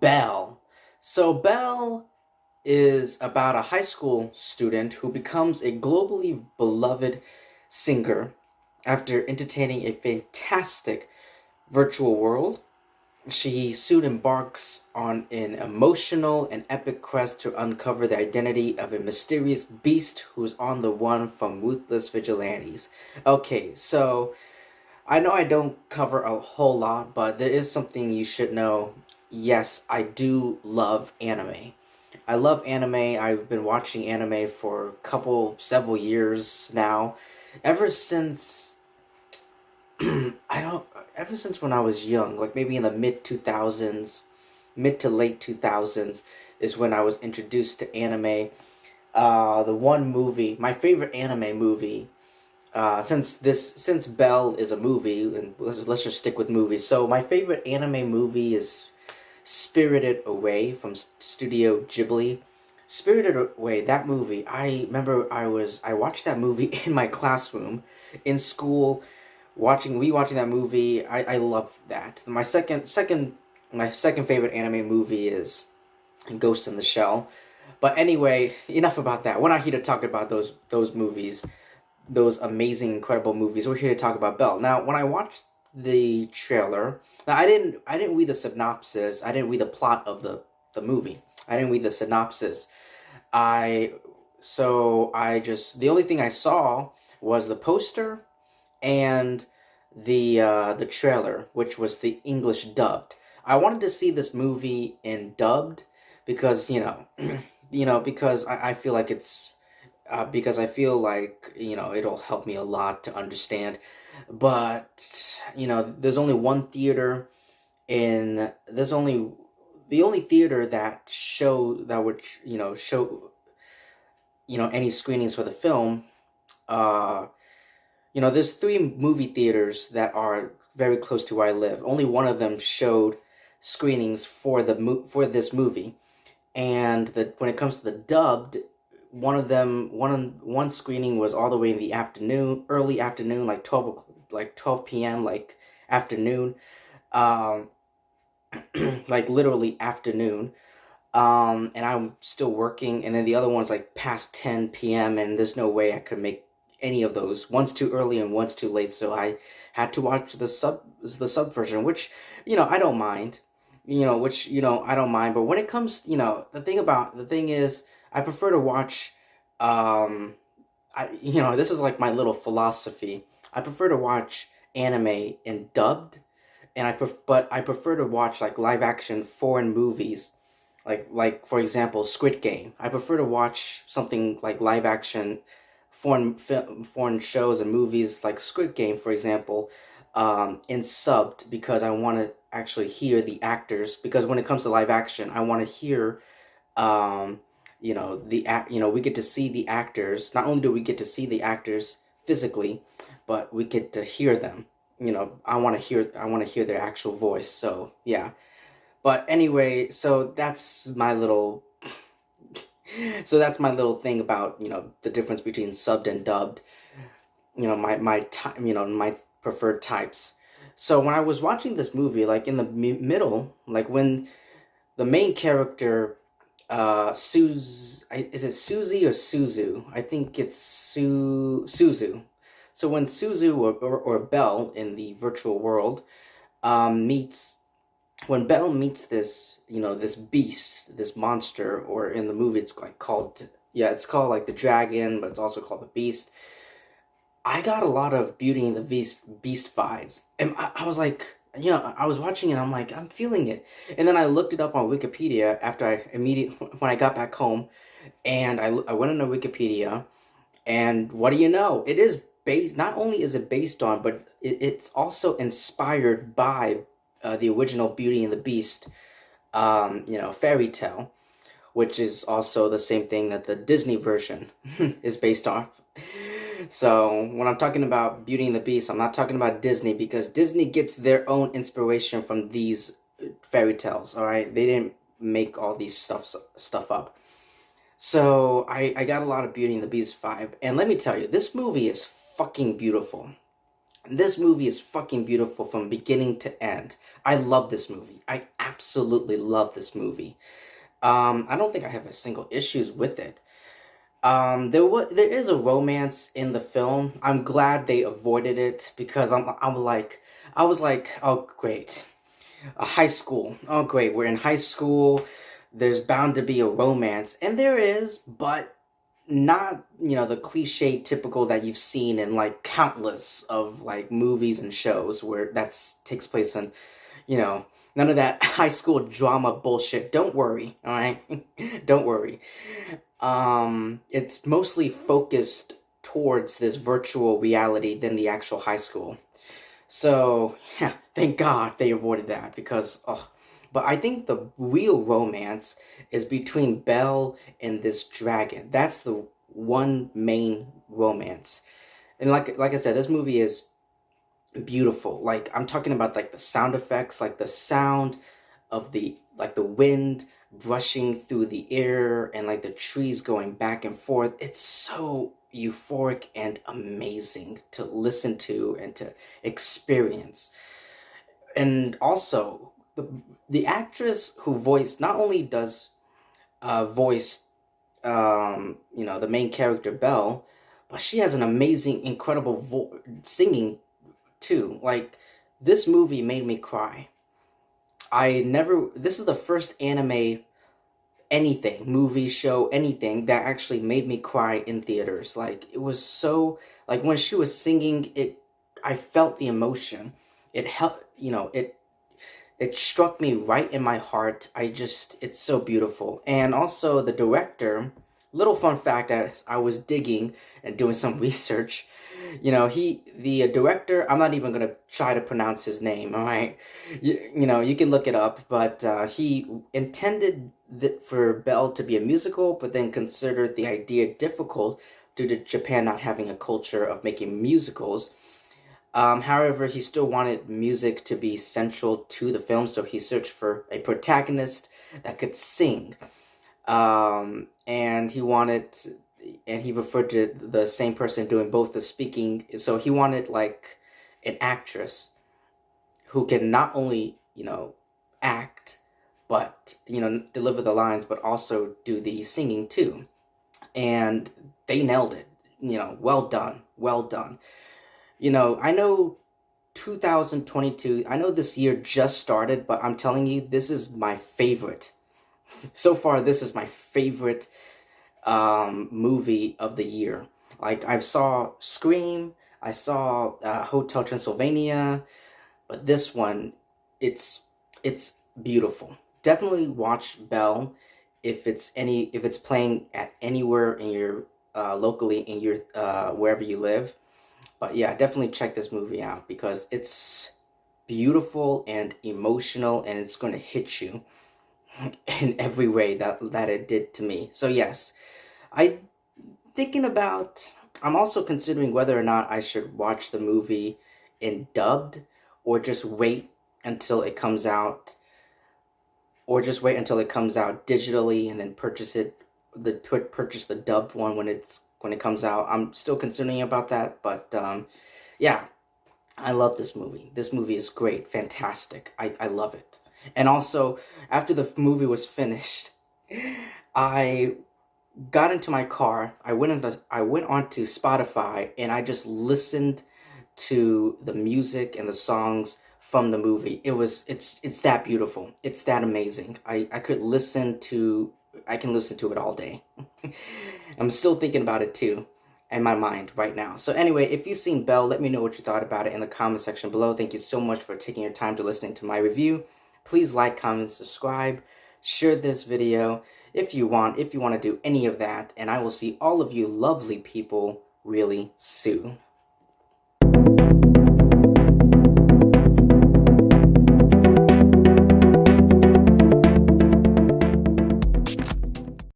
Belle. So Belle is about a high school student who becomes a globally beloved singer after entertaining a fantastic virtual world. She soon embarks on an emotional and epic quest to uncover the identity of a mysterious beast who's on the run from ruthless vigilantes. Okay, so I know I don't cover a whole lot, but there is something you should know. Yes, I do love anime. I love anime. I've been watching anime for several years now. Ever since I don't ever since when I was young, like maybe in the mid 2000s, mid to late 2000s is when I was introduced to anime. The one movie, my favorite anime movie, since Belle is a movie, and let's just stick with movies. So my favorite anime movie is Spirited Away from Studio Ghibli. Spirited Away, that movie. I remember I watched that movie in my classroom, in school, rewatching that movie. I love that. My second favorite anime movie is Ghost in the Shell. But anyway, enough about that. We're not here to talk about those movies, those amazing, incredible movies. We're here to talk about Belle. Now, when I watched the trailer, now I didn't read the synopsis. I didn't read the plot of the movie. I didn't read the synopsis. I I just the only thing I saw was the poster and the trailer, which was the English dubbed. I wanted to see this movie in dubbed because because I feel like it'll help me a lot to understand. But there's only one theater in there's only the only theater that would show any screenings for the film. uh there's three movie theaters that are very close to where I live. Only one of them showed screenings for this movie. And when it comes to the dubbed, one screening was all the way in the afternoon, early afternoon, like 12 p.m., like afternoon, um, like literally afternoon. And I'm still working, and then the other one's like past 10 p.m., and there's no way I could make any of those. One's too early and one's too late, so I had to watch the sub version, which I don't mind. I don't mind. But when it comes, the thing is, I prefer to watch. This is like my little philosophy. I prefer to watch anime in dubbed, and but I prefer to watch like live action foreign movies, like for example Squid Game. I prefer to watch something like live action foreign shows and movies like Squid Game, for example, in subbed, because I want to actually hear the actors. Because when it comes to live action, I want to hear, um, we get to see the actors. Not only do we get to see the actors physically, but we get to hear them. I want to hear their actual voice. So yeah. But anyway, so that's my little thing about the difference between subbed and dubbed. My preferred types. So when I was watching this movie, like in the middle, like when the main character, is it Suzy or Suzu? I think it's Suzu. So when Suzu or Belle in the virtual world meets when Belle meets this beast, this monster, or in the movie it's like called, yeah, it's called like the dragon, but it's also called the beast. I got a lot of Beauty and the Beast vibes, and I was like, I was watching it, I'm like, I'm feeling it, and then I looked it up on Wikipedia after when I got back home, and I went into Wikipedia, and what do you know? It is based. Not only is it based on, but it's also inspired by the original Beauty and the Beast, fairy tale, which is also the same thing that the Disney version is based on. So when I'm talking about Beauty and the Beast, I'm not talking about Disney, because Disney gets their own inspiration from these fairy tales. All right, they didn't make all these stuff up. So I got a lot of Beauty and the Beast vibe, and let me tell you, this movie is fucking beautiful. This movie is fucking beautiful from beginning to end. I love this movie. I absolutely love this movie. I don't think I have a single issues with it. There is a romance in the film. I'm glad they avoided it because I was like, oh great, a high school. Oh great, we're in high school. There's bound to be a romance, and there is, but not, the cliche typical that you've seen in like countless of like movies and shows where that's takes place in, you know, none of that high school drama bullshit. Don't worry, all right? Don't worry. It's mostly focused towards this virtual reality than the actual high school. So, yeah, thank God they avoided that because, oh, but I think the real romance is between Belle and this dragon. That's the one main romance. And like I said, this movie is beautiful. Like I'm talking about like the sound effects, like the sound of the wind brushing through the air and like the trees going back and forth. It's so euphoric and amazing to listen to and to experience. And also the actress who voiced not only does voice the main character Belle, but she has an amazing, incredible singing too. Like this movie made me cry. This is the first anime anything, movie, show, anything that actually made me cry in theaters. Like it was so, like when she was singing it, I felt the emotion. It helped, it struck me right in my heart. It's so beautiful. And also the director, little fun fact as I was digging and doing some research, the director, I'm not even going to try to pronounce his name, all right? You can look it up, but he intended for Belle to be a musical, but then considered the idea difficult due to Japan not having a culture of making musicals. However, he still wanted music to be central to the film, so he searched for a protagonist that could sing. And he referred to the same person doing both the speaking. So he wanted like an actress who can not only, act, but, deliver the lines, but also do the singing too. And they nailed it. Well done. Well done. I know 2022, I know this year just started, but I'm telling you, this is my favorite. So far, this is my favorite movie of the year. Like, I saw Scream, I saw Hotel Transylvania, but this one, it's beautiful. Definitely watch Belle if it's playing at anywhere in your locally in your wherever you live. But yeah, definitely check this movie out because it's beautiful and emotional, and it's going to hit you in every way that it did to me. So yes, I thinking about. I'm also considering whether or not I should watch the movie in dubbed or just wait until it comes out, digitally and then purchase the dubbed one when it comes out. I'm still considering about that, but yeah, I love this movie. This movie is great, fantastic. I love it. And also, after the movie was finished, I got into my car. I went onto Spotify and I just listened to the music and the songs from the movie. It's that beautiful. It's that amazing. I can listen to it all day. I'm still thinking about it too in my mind right now. So anyway, if you've seen Belle, let me know what you thought about it in the comment section below. Thank you so much for taking your time to listening to my review. Please like, comment, subscribe, share this video if you want to do any of that, and I will see all of you lovely people really soon.